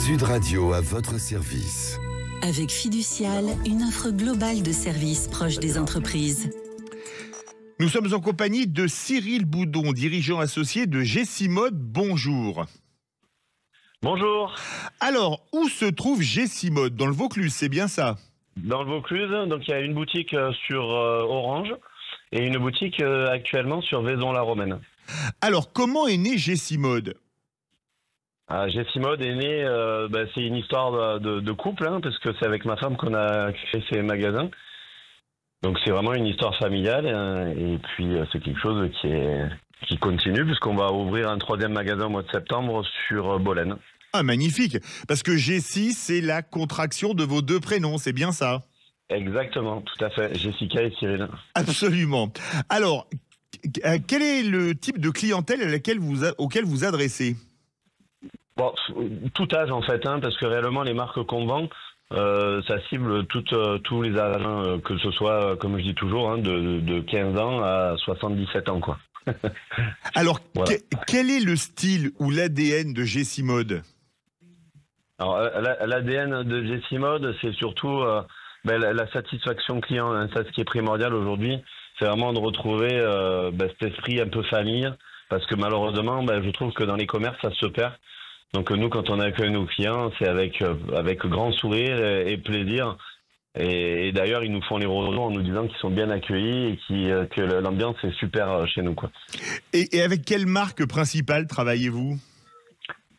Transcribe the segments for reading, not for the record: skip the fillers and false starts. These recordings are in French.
Sud Radio à votre service. Avec Fiducial, une offre globale de services proche des entreprises. Nous sommes en compagnie de Cyril Boudon, dirigeant associé de Gessimod. Bonjour. Bonjour. Alors, où se trouve Gessimod? Dans le Vaucluse, c'est bien ça? Dans le Vaucluse, donc il y a une boutique sur Orange et une boutique actuellement sur Vaison-la-Romaine. Alors, comment est né Gessimod? Gessimod est né, c'est une histoire de couple, parce que c'est avec ma femme qu'on a créé ces magasins. Donc c'est vraiment une histoire familiale, et puis c'est quelque chose qui continue, puisqu'on va ouvrir un 3e magasin au mois de septembre sur Bolène. Ah, magnifique. Parce que Jessie, c'est la contraction de vos deux prénoms, c'est bien ça? Exactement, tout à fait. Jessica et Cyril. Absolument. Alors, quel est le type de clientèle auquel vous adressez? Bon, tout âge en fait, parce que réellement les marques qu'on vend, ça cible tous les âges, que ce soit, comme je dis toujours, de 15 ans à 77 ans, quoi. Alors, voilà. Quel est le style ou l'ADN de Gessimod? Alors, l'ADN de Gessimod, c'est surtout la satisfaction client. Ça, ce qui est primordial aujourd'hui, c'est vraiment de retrouver cet esprit un peu famille, parce que malheureusement, je trouve que dans les commerces, ça se perd. Donc nous, quand on accueille nos clients, c'est avec grand sourire et plaisir. Et d'ailleurs, ils nous font les retours en nous disant qu'ils sont bien accueillis et que l'ambiance est super chez nous, quoi. Et avec quelle marque principale travaillez-vous?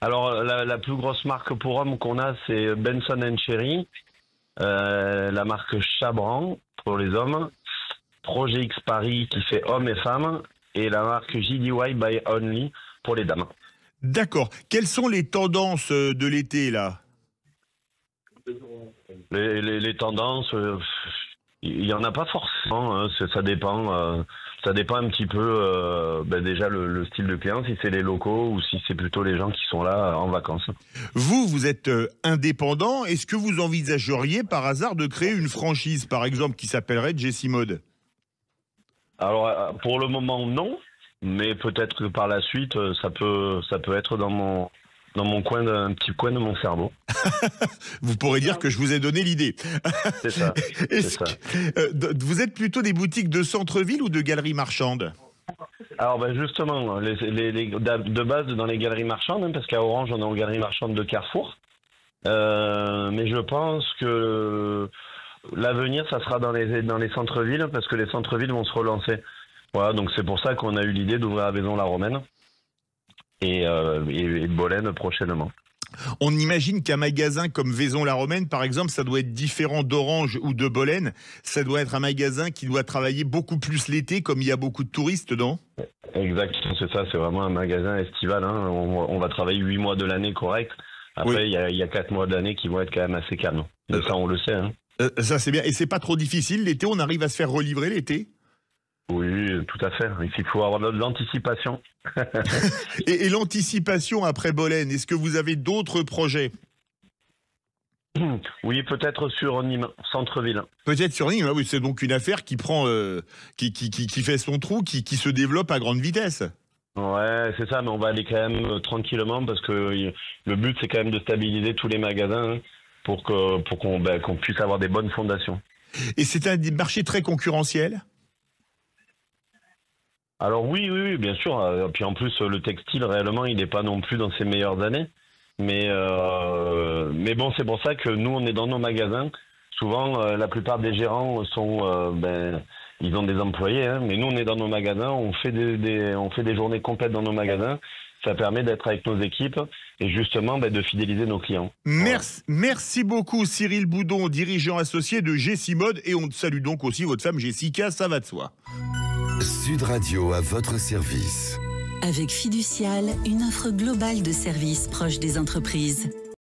Alors, la plus grosse marque pour hommes qu'on a, c'est Benson & Cherry, la marque Chabran pour les hommes, Projet X Paris qui fait hommes et femmes, et la marque JDY by Only pour les dames. D'accord. Quelles sont les tendances de l'été, là? Les tendances, il n'y en a pas forcément. Ça dépend. Ça dépend un petit peu déjà le style de client, si c'est les locaux ou si c'est plutôt les gens qui sont là en vacances. Vous êtes indépendant. Est-ce que vous envisageriez par hasard de créer une franchise, par exemple, qui s'appellerait Gessimod? Alors, pour le moment, non. Mais peut-être que par la suite, ça peut être dans mon coin, un petit coin de mon cerveau. Vous pourrez dire que je vous ai donné l'idée. C'est ça. Vous êtes plutôt des boutiques de centre-ville ou de galeries marchandes? Alors justement, de base dans les galeries marchandes, parce qu'à Orange, on est en galerie marchande de Carrefour. Mais je pense que l'avenir, ça sera dans les centres-villes, parce que les centres-villes vont se relancer. Voilà, donc c'est pour ça qu'on a eu l'idée d'ouvrir à Vaison-la-Romaine et de Bolène prochainement. On imagine qu'un magasin comme Vaison-la-Romaine, par exemple, ça doit être différent d'Orange ou de Bolène. Ça doit être un magasin qui doit travailler beaucoup plus l'été, comme il y a beaucoup de touristes, non? Exactement, c'est ça. C'est vraiment un magasin estival. On va travailler 8 mois de l'année correct. Après, il y a 4 mois de l'année qui vont être quand même assez calmes. Ça, on le sait. Ça, c'est bien. Et c'est pas trop difficile l'été? On arrive à se faire relivrer l'été? Oui, tout à fait. Il faut avoir de l'anticipation. Et l'anticipation après Bolène, est-ce que vous avez d'autres projets? Oui, peut-être sur Nîmes, centre-ville. Peut-être sur Nîmes, oui, c'est donc une affaire qui prend, qui fait son trou, qui se développe à grande vitesse. Ouais, c'est ça, mais on va aller quand même tranquillement, parce que le but, c'est quand même de stabiliser tous les magasins pour qu'on puisse avoir des bonnes fondations. Et c'est un marché très concurrentiel? Alors oui, bien sûr. Puis en plus, le textile, réellement, il n'est pas non plus dans ses meilleures années. Mais bon, c'est pour ça que nous, on est dans nos magasins. Souvent, la plupart des gérants ils ont des employés. Mais nous, on est dans nos magasins. On fait des journées complètes dans nos magasins. Ça permet d'être avec nos équipes et justement de fidéliser nos clients. Merci beaucoup, Cyril Boudon, dirigeant associé de Gessimod. Et on salue donc aussi votre femme Jessica, ça va de soi. Sud Radio à votre service. Avec Fiducial, une offre globale de services proche des entreprises.